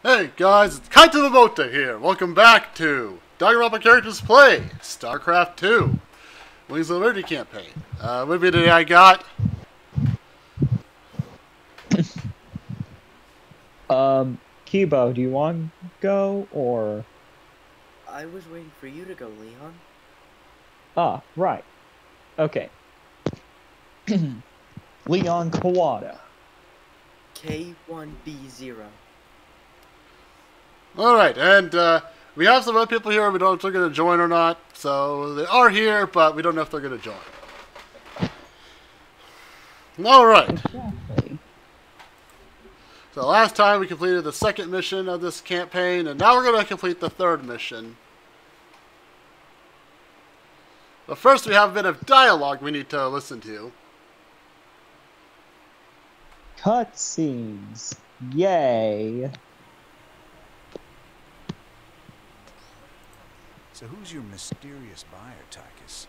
Hey guys, it's Kaito Momota here. Welcome back to Danganronpa Characters Play, Starcraft 2, Wings of Liberty campaign. With me today I got... Kibo, do you want to go, or... I was waiting for you to go, Leon. Ah, right. Okay. Leon Kawada. K1B0. Alright, and we have some other people here. We don't know if they're going to join or not. So they are here, but we don't know if they're going to join. Alright. Exactly. So last time we completed the second mission of this campaign, and now we're going to complete the third mission. But first we have a bit of dialogue we need to listen to. Cutscenes. Yay. So who's your mysterious buyer, Tychus?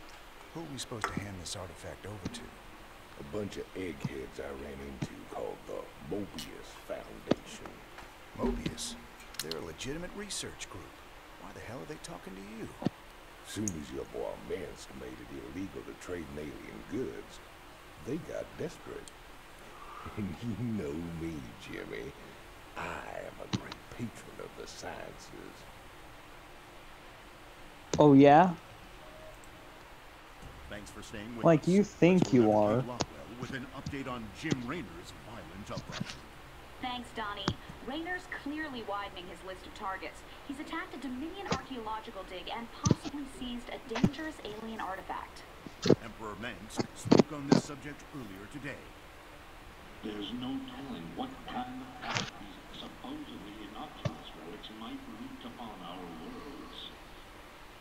Who are we supposed to hand this artifact over to? A bunch of eggheads I ran into called the Mobius Foundation. Mobius? They're a legitimate research group. Why the hell are they talking to you? Soon as your boy Minsk made it illegal to trade in alien goods, they got desperate. And you know me, Jimmy. I am a great patron of the sciences. Oh, yeah? Thanks for staying with Like us. you think Let's you go are. to Lockwell with an update on Jim Raynor's violent uprising. Thanks, Donnie. Raynor's clearly widening his list of targets. He's attacked a Dominion archaeological dig and possibly seized a dangerous alien artifact. Emperor Manx spoke on this subject earlier today. There's no telling what kind of path these supposedly innocuous relics might root upon our worlds.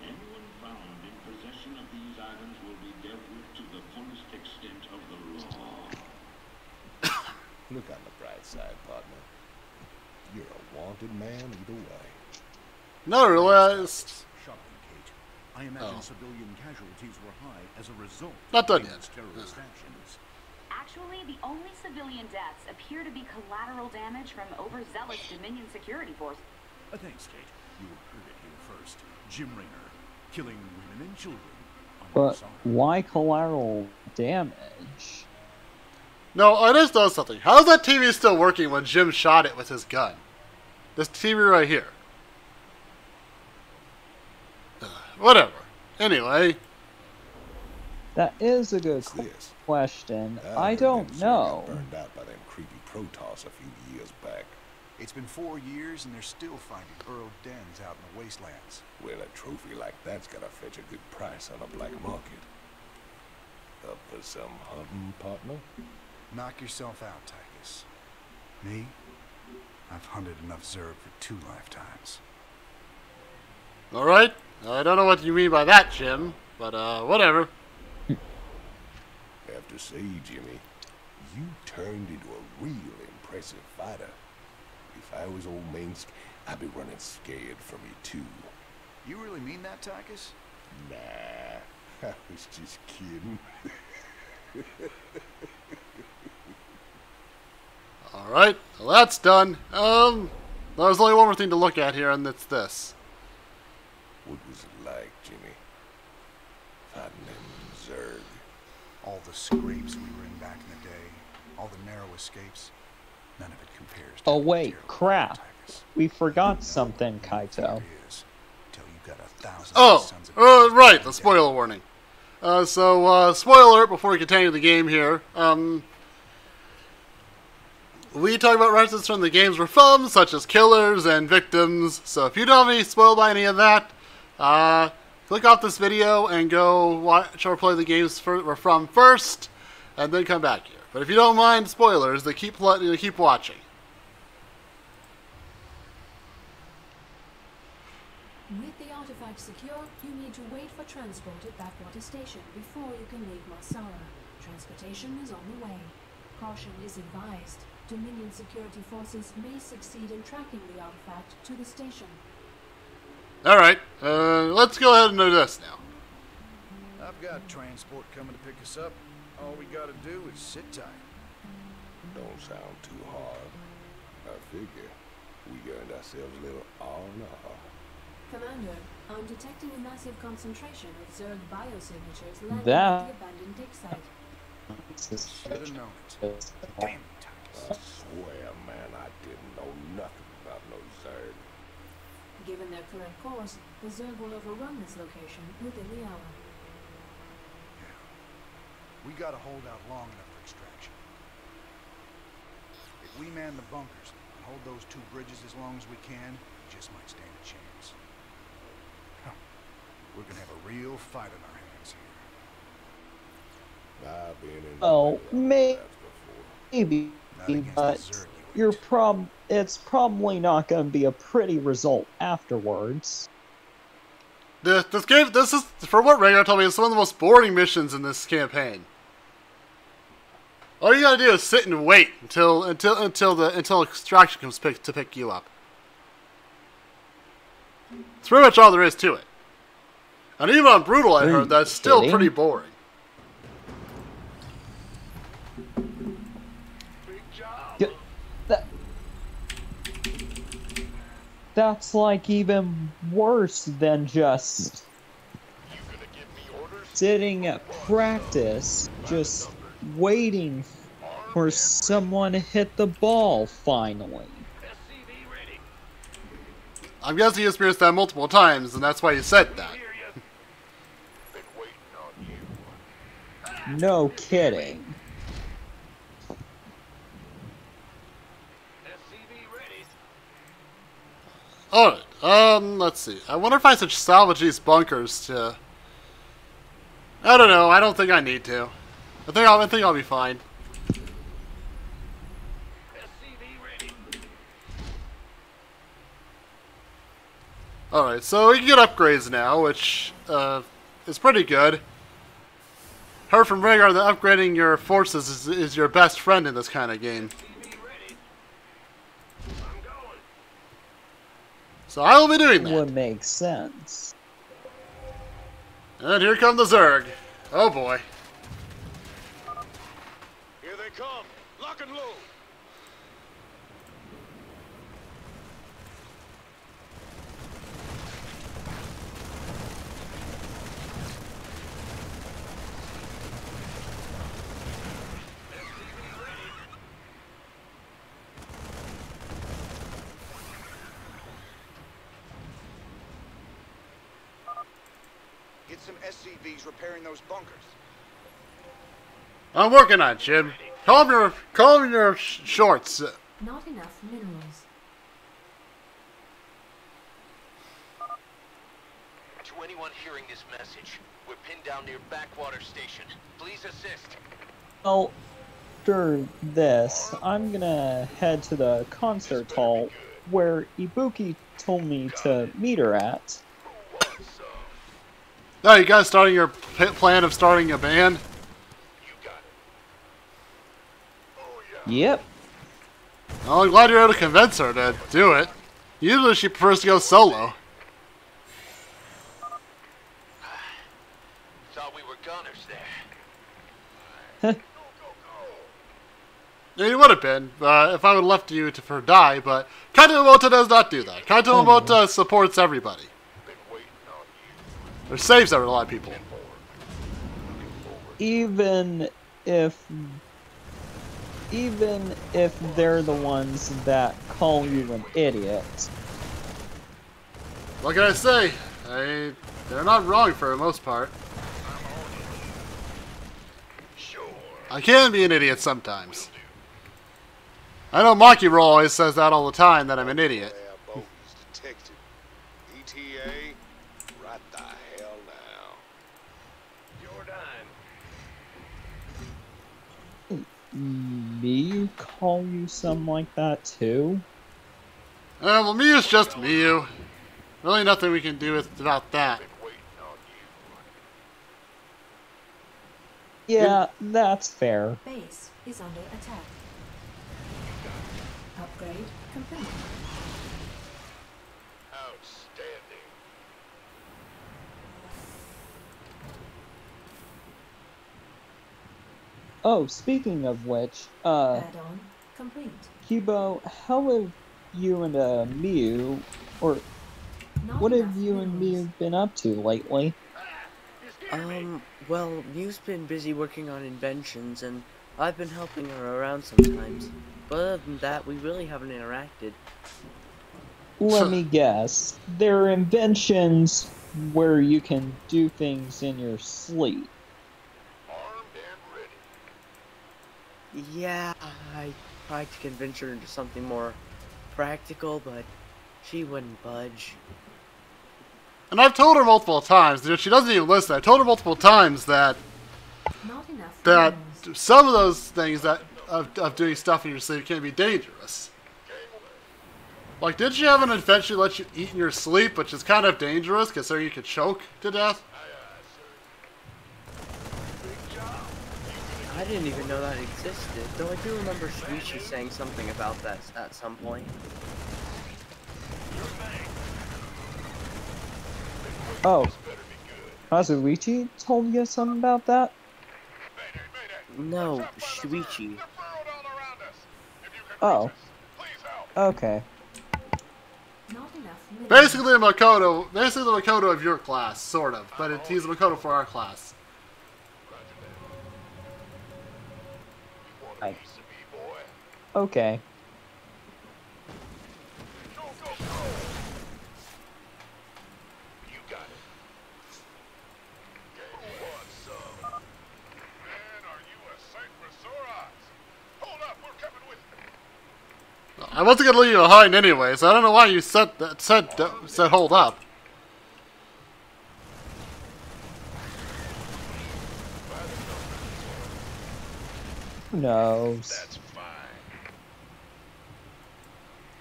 Anyone found in possession of these items will be dealt with to the fullest extent of the law. Look on the bright side, partner. You're a wanted man either way. Not realized. Shocking, Kate. I imagine civilian casualties were high as a result Not done of yet. these terrorist actions. Actually, the only civilian deaths appear to be collateral damage from overzealous Dominion security forces. Thanks, Kate. You heard it here first. Jim Raynor, killing women and children. But why collateral damage? No, I just noticed something. How's that TV still working when Jim shot it with his gun? This TV right here. Whatever. Anyway. That is a good What's this? question. I I heard don't them sure got know. burned out by them creepy Protoss a few years back. It's been 4 years and they're still finding burrowed dens out in the wastelands. Well, a trophy like that's gotta fetch a good price on a black market. Up for some hunting, partner? Knock yourself out, Tychus. Me? I've hunted enough Zerg for 2 lifetimes. Alright. I don't know what you mean by that, Jim. But, whatever. Have to say, Jimmy, you turned into a real impressive fighter. If I was old Minsk, I'd be running scared from you too. You really mean that, Tychus? Nah, I was just kidding. Alright. Well, that's done. There's only one more thing to look at here, and it's this. What was it like, Jimmy? Fighting them Zerg. All the scrapes we were in back in the day, all the narrow escapes, none of it compares to Oh the wait, material crap. Tychus. We forgot something, Kaito. Fear is, till you got 1,000 Oh, sons of bitches right, the down. spoiler warning. Spoiler alert before we continue the game here. We talk about references from the games we're from, such as killers and victims, so if you don't have any spoiled by any of that, click off this video and go watch or play the games we're from first, and then come back here. But if you don't mind spoilers, then keep watching. With the artifact secure, you need to wait for transport at Backwater Station before you can leave Marsala. Transportation is on the way. Caution is advised. Dominion security forces may succeed in tracking the artifact to the station. Alright, let's go ahead and do this now. I've got transport coming to pick us up. All we gotta do is sit tight. Don't sound too hard. I figure We earned ourselves a little R&R. Commander, I'm detecting a massive concentration of Zerg biosignatures landing That- at the abandoned dig site. Should have known it. Damn you, I swear, man, I didn't know nothing about no Zerg. Given their current course, the Zerg will overrun this location within the hour. We gotta hold out long enough for extraction. If we man the bunkers and hold those two bridges as long as we can, we just might stand a chance. Huh. We're gonna have a real fight on our hands here. I've been in Oh, the before. maybe, Not against but the Zerg, it's probably not going to be a pretty result afterwards. This is, for what Rhaegar told me, is one of the most boring missions in this campaign. All you gotta do is sit and wait until extraction comes to pick you up. It's pretty much all there is to it. And even on Brutal, I heard that's still kidding? pretty boring. That's like even worse than just sitting at practice, just waiting for someone to hit the ball finally. I'm guessing you experienced that multiple times, and that's why you said that. No kidding. Alright, let's see. I wonder if I should salvage these bunkers to... I don't know, I don't think I need to. I think I'll be fine. Alright, so we can get upgrades now, which, is pretty good. Heard from Rhaegar that upgrading your forces is your best friend in this kind of game. So I will be doing that. Would make sense. And here come the Zerg. Oh boy. Here they come. Lock and load. Get some SCVs repairing those bunkers. I'm working on it, Jim. Call me your shorts. Not enough minerals. To anyone hearing this message, we're pinned down near Backwater Station. Please assist. Well, after this, I'm gonna head to the concert hall where Ibuki told me to meet her at. Oh, you guys starting your plan of starting a band? Yep. Well, I'm glad you're able to convince her to do it. Usually she prefers to go solo. Thought we were gunners there. Yeah, you would have been, if I would have left you to for die, but Kaito Momota does not do that. Kaito Momota supports everybody. Or saves a lot of people. Even if they're the ones that call you an idiot. What can I say? They're not wrong for the most part. I can be an idiot sometimes. I know Makiro always says that all the time, that I'm an idiot. Detected. ETA, right the hell now. Me call you something like that too? Well, Miyu's just Miyu. Really nothing we can do about that. Yeah, that's fair. Base is under attack. Upgrade complete. Outstanding. Oh, speaking of which, Add-on complete. Kibo, you and Miu, or what have you and Miu been up to lately? Well, Miu's been busy working on inventions, and I've been helping her around sometimes. But other than that, we really haven't interacted. Let me guess. They're inventions where you can do things in your sleep. Yeah, I tried to convince her into something more practical, but she wouldn't budge. And I've told her multiple times, dude, she doesn't even listen. I told her multiple times that some of those things that of doing stuff in your sleep can be dangerous. Like, did she have an invention that lets you eat in your sleep, which is kind of dangerous, considering you could choke to death? I didn't even know that existed, though I do remember Shuichi saying something about that at some point. Oh, Kazuichi told you something about that? No, Shuichi. Oh. Okay. Basically the Makoto of your class, sort of, but he's the Makoto for our class. Okay. I wasn't gonna leave you behind anyway, so I don't know why you said hold up. Who knows? That's fine.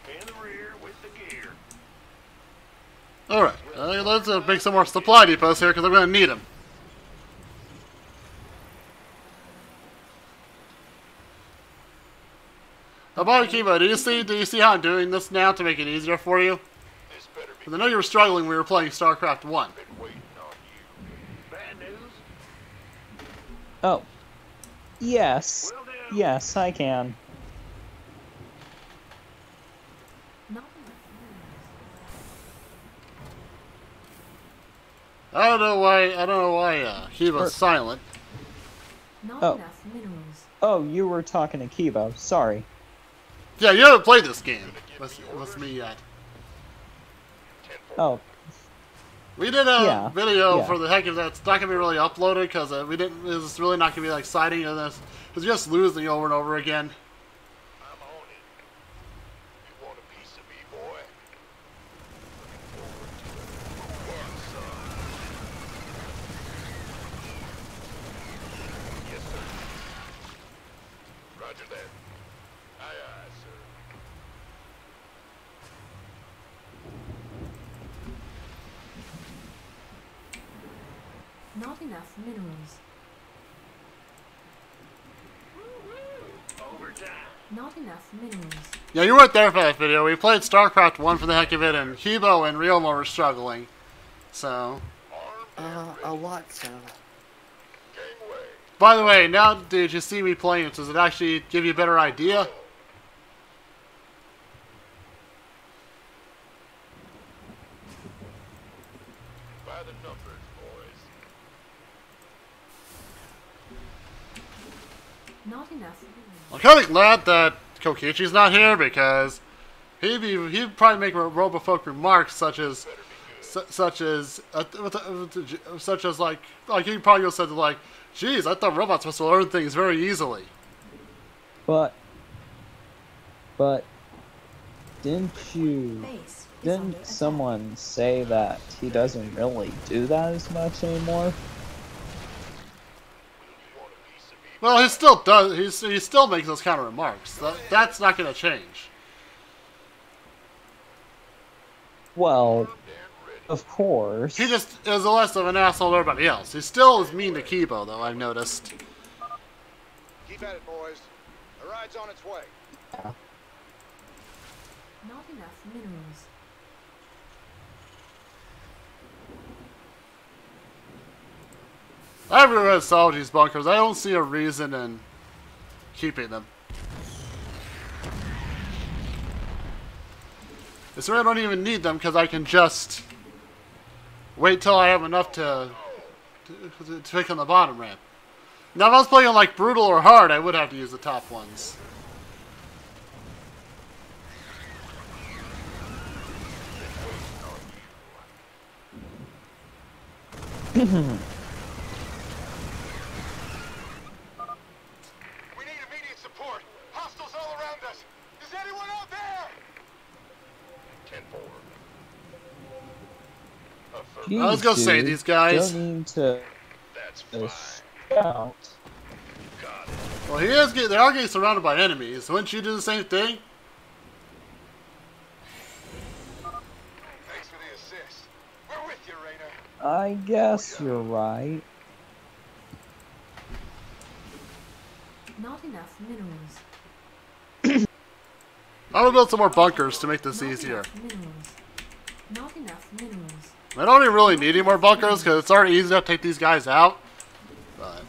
In the rear with the gear. Alright, let's make some more supply depots here, because I'm gonna need them. About Kiba, do you see how I'm doing this now to make it easier for you? Because I know you were struggling when we were playing Starcraft 1. Oh. Yes. Yes, I can. I don't know why Kiba's silent. Oh. Oh, you were talking to Kiba. Sorry. Yeah, you haven't played this game with me yet. Oh. We did a video for the heck of that. It's not gonna be really uploaded because it's really not gonna be like exciting in this. It's just losing over and over again. I'm on it. You want a piece of me, boy? Yes, sir. Roger that. Aye, aye, sir. Not enough minerals. Not enough minerals. Yeah, you weren't there for that video. We played StarCraft 1 for the heck of it, and Kibo and Ryoma were struggling. So. A lot so. By the way, now did you see me playing it? Does it actually give you a better idea? By the numbers, boys. Not enough. I'm kind of glad that Kokichi's not here because he'd probably make robofolk remarks such as like he probably said like, "Geez, I thought robots must learn things very easily." But didn't someone say that he doesn't really do that as much anymore? Well, he still does. He still makes those kind of remarks. That's not going to change. Well, of course. He just is less of an asshole to everybody else. He still is mean to Kibo, though, I've noticed. Keep at it, boys. The ride's on its way. Yeah. Not enough minerals. I haven't read Solgy's bunkers. I don't see a reason in keeping them. So I don't even need them because I can just wait till I have enough to pick on the bottom ramp. Now, if I was playing on like brutal or hard, I would have to use the top ones. We need immediate support. Hostiles all around us. Is anyone out there? 10-4. I was gonna say, these guys. Don't need to shout. Well, they are getting surrounded by enemies. Wouldn't you do the same thing? Thanks for the assist. We're with you, Rainer. I guess you're right. Not enough minerals. I'm gonna build some more bunkers to make this Not easier. enough minerals. Not enough minerals. I don't even really need any more bunkers because it's already easy to take these guys out. But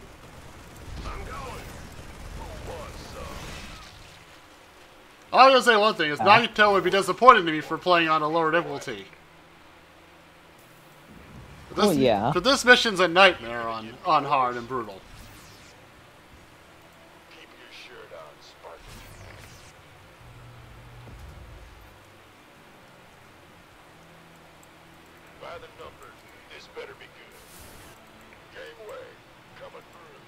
I was gonna say one thing: is Nagito would be disappointed in me for playing on a lower difficulty. But this, yeah. But this mission's a nightmare on hard and brutal. Keep your shirt on, Spartan. By the numbers, this better be good. Gangway, coming through.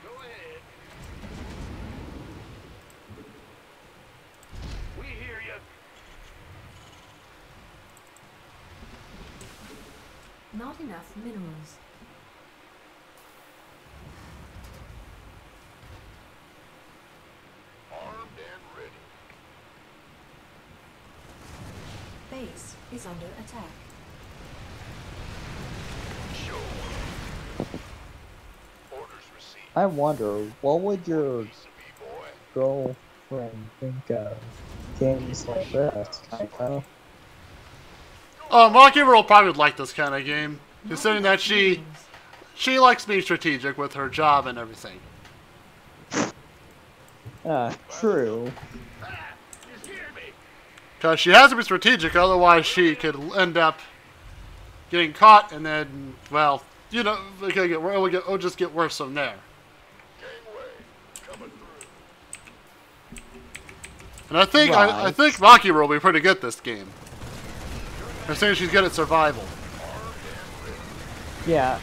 Go ahead. We hear you. Not enough minerals. Armed and ready. Base is under attack. Show. Orders received. I wonder, what would your Piece of boy. girlfriend think of games like this? Kinda? Maki will probably like this kind of game, considering that Minerals. she likes being strategic with her job and everything. True. Because she has to be strategic, otherwise she could end up getting caught, and then, well, you know, it'll just get worse from there. Gangway, coming through. And I think I think Maki will be pretty good this game. Considering she's good at survival. Yeah.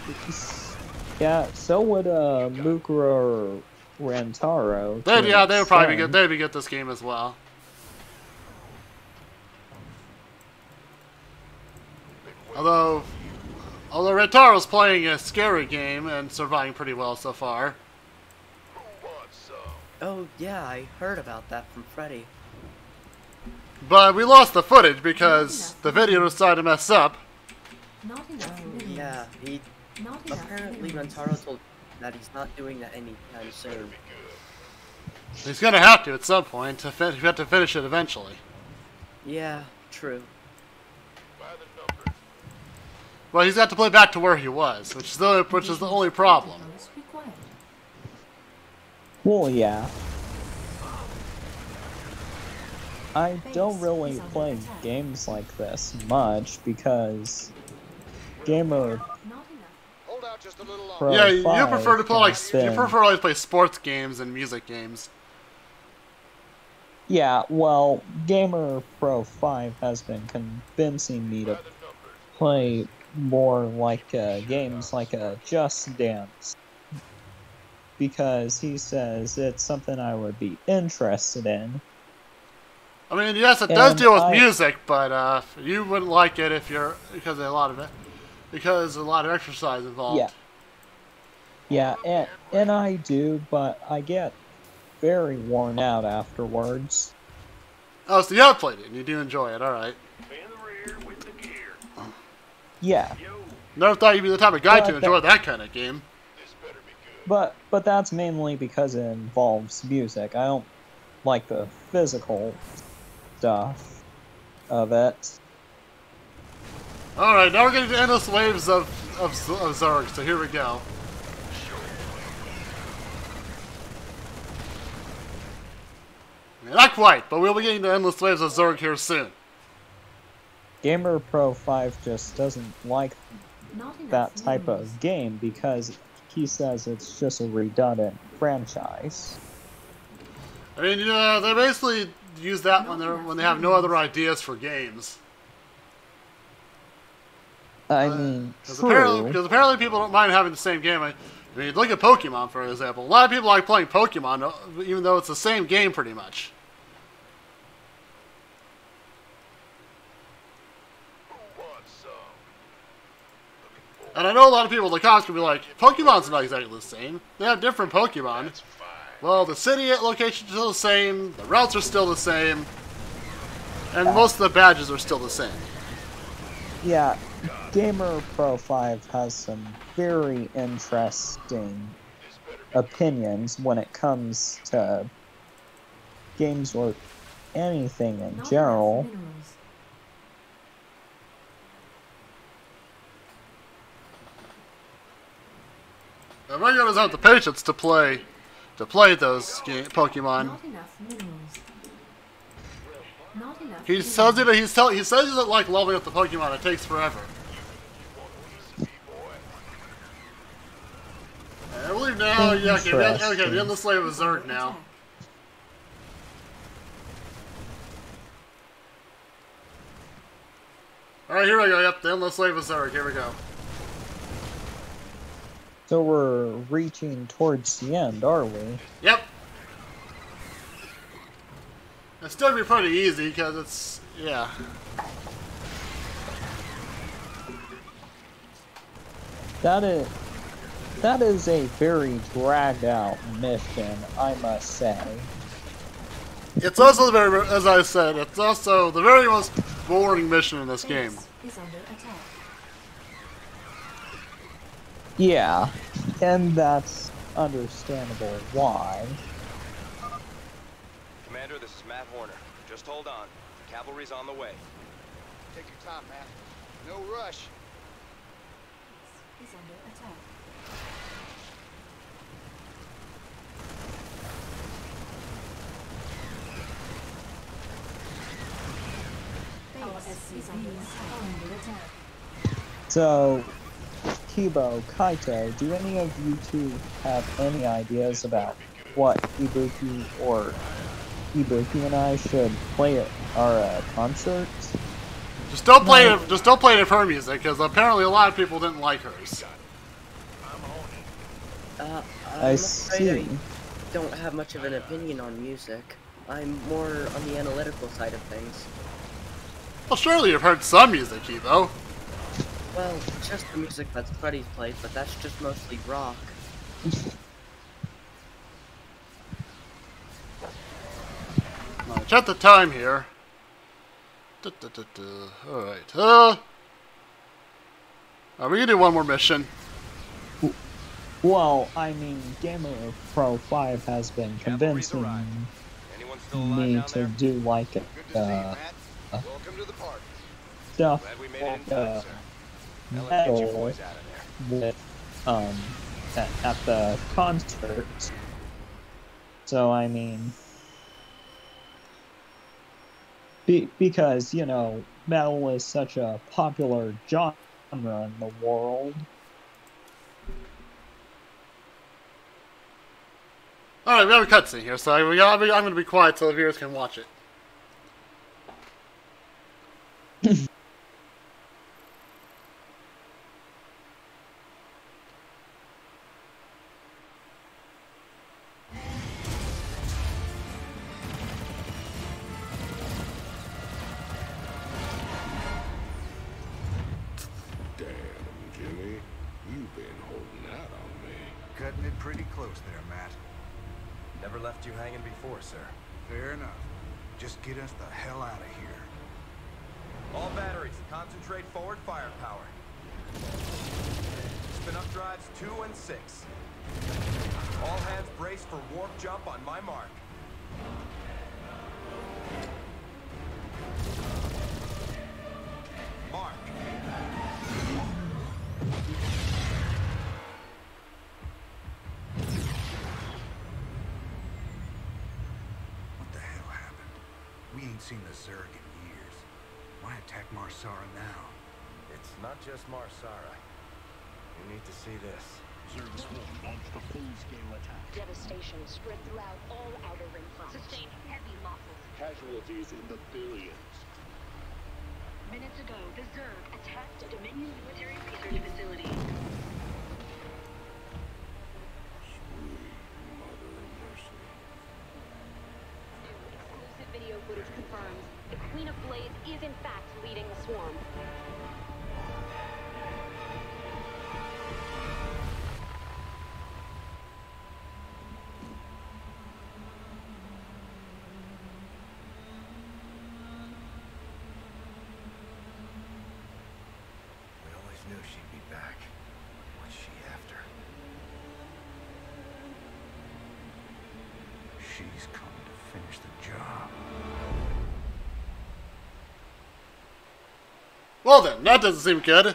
Yeah, so would Mukura or Rantaro. They would probably be Sun. good. They'd be good this game as well. Although Rentaro's playing a scary game and surviving pretty well so far. Who wants some? Oh, yeah, I heard about that from Freddy. But we lost the footage because the video decided to mess up. Not enough Oh, minerals. yeah, he Not enough apparently minerals. Rantaro told that he's not doing that anytime soon. He's gonna have to at some point to have to finish it eventually. Yeah, true. By the numbers. Well, he's got to play back to where he was, which is the only problem. Minerals required. Well, yeah. I don't really play games like this much because Gamer Not enough. Hold out just a little longer. Pro Yeah, you 5 prefer to play like has you been- prefer to play sports games and music games. Yeah, well, Gamer Pro 5 has been convincing me to play more like games like Just Dance because he says it's something I would be interested in. I mean, yes, it does And deal with I- music, but you wouldn't like it if you're because there's a lot of exercise involved. Yeah. Yeah, and I do, but I get very worn out afterwards. Oh, so you have played it and you do enjoy it. All right. In the rear with the gear. Yeah, Yo, Never thought you'd be the type of guy Well, to enjoy that kind of game. this better be good. but that's mainly because it involves music. I don't like the physical stuff of it. All right, now we're getting to endless waves of Zerg. So here we go. Yeah, not quite, but we'll be getting to endless waves of Zerg here soon. Gamer Pro 5 just doesn't like Not enough that type minerals. of game because he says it's just a redundant franchise. I mean, they basically use that when they have no other ideas for games. I mean, Because true. apparently people don't mind having the same game. I mean, look at Pokemon, for example. A lot of people like playing Pokemon, even though it's the same game pretty much. Who wants some? And I know a lot of people in the comments can be like, Pokemon's not exactly the same. They have different Pokemon. That's fine. Well, the city location is still the same, the routes are still the same, and most of the badges are still the same. Yeah, Gamer Pro 5 has some very interesting opinions when it comes to games or anything in Not general. enough minerals. And Ringo doesn't have the patience to play those Pokemon. Not enough minerals. Not enough He says it. He says he doesn't like leveling up the Pokemon. It takes forever. I believe now. Yeah, okay. The Endless Slave of Zerg now. All right, here we go. Yep, the Endless Slave of Zerg. Here we go. So we're reaching towards the end, are we? Yep. It's still gonna be pretty easy because it's yeah. That is a very dragged out mission, I must say. It's also very, as I said, it's also the very most boring mission in this game. Is under attack. Yeah, and that's understandable why. Commander, this is Matt Horner. Just hold on. Cavalry's on the way. Take your time, Matt. No rush. Is under attack. Our SCVs are under attack. So, Kibo, Kaito, do any of you two have any ideas about what Ibuki or Ibuki and I should play at our concert? Just don't play it. Just don't play it for her music, because apparently a lot of people didn't like hers. I'm I afraid see. I don't have much of an opinion on music. I'm more on the analytical side of things. Well, surely you've heard some music, Kibo. Well, just the music that Freddy's played, but that's just mostly rock. Now, check the time here. Alright, we can do one more mission. Well, I mean, Gamer Pro 5 has been convincing Anyone still alive me down to there? do like Good to see you, Matt. Welcome to the party. stuff Glad we made it in like time, sir. Now let's get you metal boys out of there. with at the concert. So I mean, because you know, metal is such a popular genre in the world. Alright, we have a cutscene here, so I'm going to be quiet so the viewers can watch it. Damn, Jimmy. You've been holding out on me. Cutting it pretty close there, Matt. Never left you hanging before, sir. Fair enough. Just get us the hell out of here. All batteries, concentrate forward firepower. Spin up drives 2 and 6. All hands brace for warp jump on my mark. Mark. What the hell happened? We ain't seen the Zerg in years. Why attack attack Marsara now. It's not just Marsara. You need to see this. Zerg Swarm launched a full-scale attack. Devastation spread throughout all Outer Rim fronts. Sustained heavy losses. Casualties in the billions. Minutes ago, the Zerg attacked a Dominion military research facility. Exclusive video footage confirms the Queen of Blades is in fact leading the swarm. We always knew she'd be back. What's she after? She's come to finish the job. Well then, that doesn't seem good.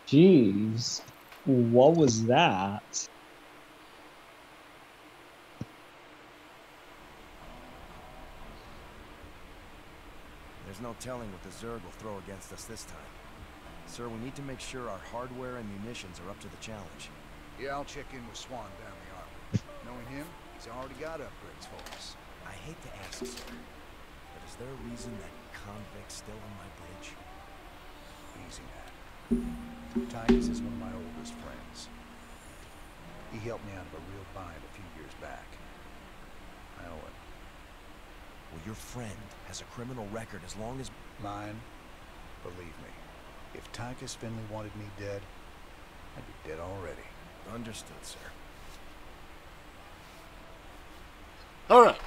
Jeez. What was that? There's no telling what the Zerg will throw against us this time. Sir, we need to make sure our hardware and munitions are up to the challenge. Yeah, I'll check in with Swan down the armory. Knowing him, he's already got upgrades for us. I hate to ask, sir, but is there a reason that convict's still on my bridge? Easy, Matt. Titus is one of my oldest friends. He helped me out of a real bind a few years back. I owe him. Well, your friend has a criminal record as long as... Mine? Believe me, if Tychus Finley wanted me dead, I'd be dead already. Understood, sir. Alright.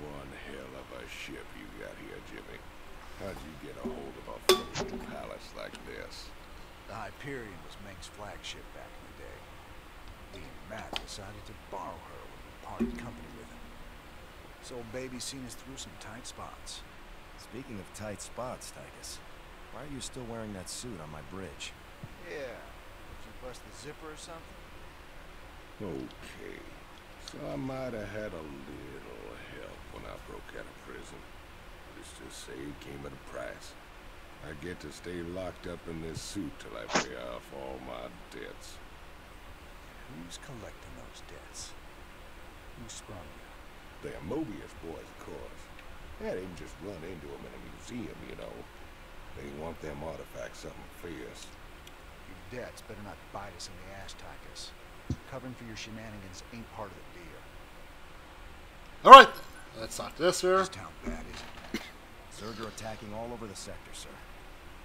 One hell of a ship you got here, Jimmy. How'd you get a hold of a floating palace like this? The Hyperion was Meng's flagship back in the day. He and Matt decided to borrow her when we parted company with him. This old baby's seen us through some tight spots. Speaking of tight spots, Tychus, why are you still wearing that suit on my bridge? Yeah. Did you bust the zipper or something? Okay. So I might have had a little help when I broke out of prison. Let's just say it came at a price. I get to stay locked up in this suit till I pay off all my debts. Who's collecting those debts? Who sprung you? They're Mobius boys, of course. Yeah, they didn't just run into them in a museum, you know. They want them artifacts something fierce. Your debts better not bite us in the ass, Tychus. Covering for your shenanigans ain't part of the deal. Alright, let's talk this here. This town bad, isn't it? Zerg are attacking all over the sector, sir.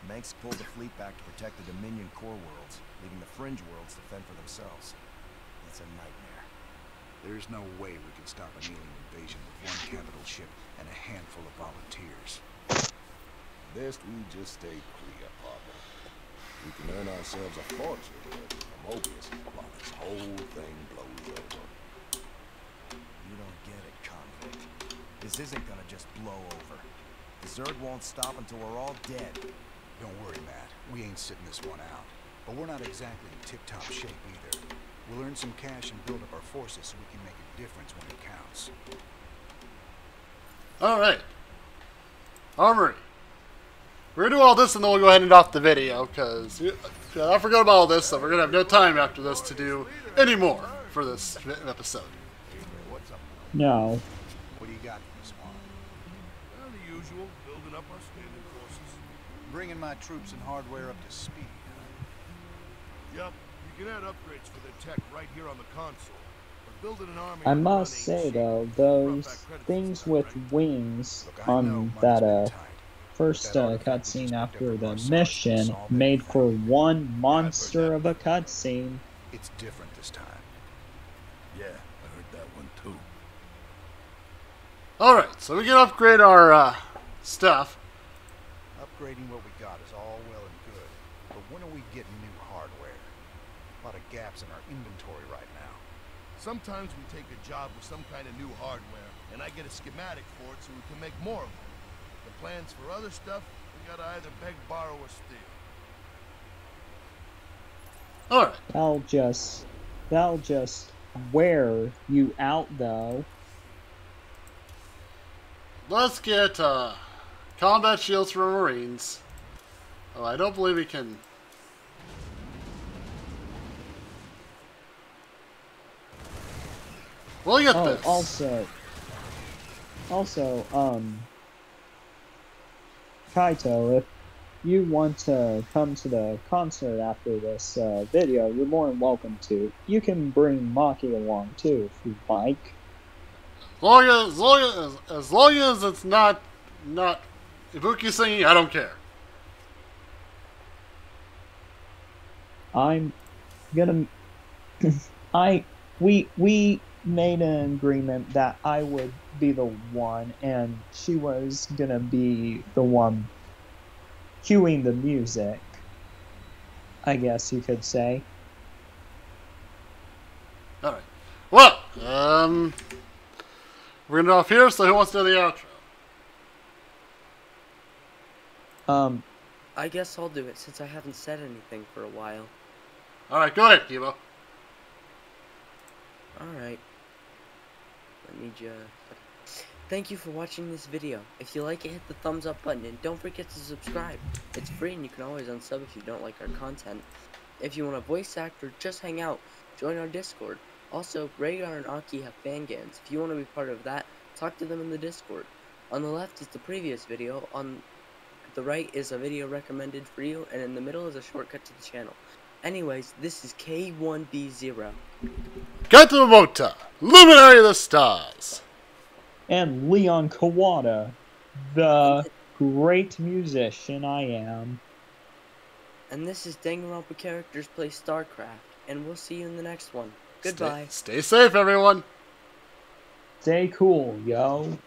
Mengsk pulled the fleet back to protect the Dominion core worlds, leaving the fringe worlds to fend for themselves. It's a nightmare. There's no way we can stop an alien invasion with one capital ship and a handful of volunteers. Best we just stay clear, partner. We can earn ourselves a fortune with Mobius while this whole thing blows over. You don't get it, convict. This isn't gonna just blow over. The Zerg won't stop until we're all dead. Don't worry, Matt. We ain't sitting this one out. But we're not exactly in tip-top shape either. We'll earn some cash and build up our forces so we can make a difference when it counts. Alright. Armory. We're gonna do all this and then we'll go ahead and end off the video, because I forgot about all this, so we're gonna have no time after this to do any more for this episode. No. What do you got for this one? Well, the usual, building up our standard forces. Bringing my troops and hardware up to speed, huh? Yup, you can add upgrades for their tech right here on the console. But building an army I on must one say ain't though, cheap. those Front back credits things and with stuff, right? wings Look, I know on money's that been tight, first but that artifact we cutscene just after picked the up from Marsara's mission gonna solve made for everything. one monster of a cutscene. It's different this time. Yeah, I heard that one too. Alright, so we can upgrade our stuff. Upgrading what we got is all well and good, but when are we getting new hardware? A lot of gaps in our inventory right now. Sometimes we take a job with some kind of new hardware, and I get a schematic for it so we can make more of them. The plans for other stuff, we gotta either beg, borrow, or steal. Alright. That'll just wear you out though. let's get combat shields for Marines. Oh, I don't believe we can. We'll get this. Also, Kaito, if you want to come to the concert after this video, you're more than welcome to. You can bring Maki along too, if you like. As long as it's not Ibuki singing, I don't care. I'm gonna. We made an agreement that I would be the one, and she was gonna be the one cueing the music, I guess you could say. Alright. Well, we're gonna go off here, so who wants to do the outro? I guess I'll do it since I haven't said anything for a while. Alright, go ahead, Kibo. Alright. Let me just... Thank you for watching this video. If you like it, hit the thumbs up button, and don't forget to subscribe. It's free and you can always unsub if you don't like our content. If you want a voice act or just hang out, join our Discord. Also, Rhaegar and Aki have fan games. If you want to be part of that, talk to them in the Discord. On the left is the previous video, on the right is a video recommended for you, and in the middle is a shortcut to the channel. Anyways, this is K1B0. Kaito Momota, Luminary of the Stars. And Leon Kawada, the great musician I am. And this is Danganronpa Characters Play Starcraft, and we'll see you in the next one. Goodbye. Stay safe, everyone. Stay cool, yo.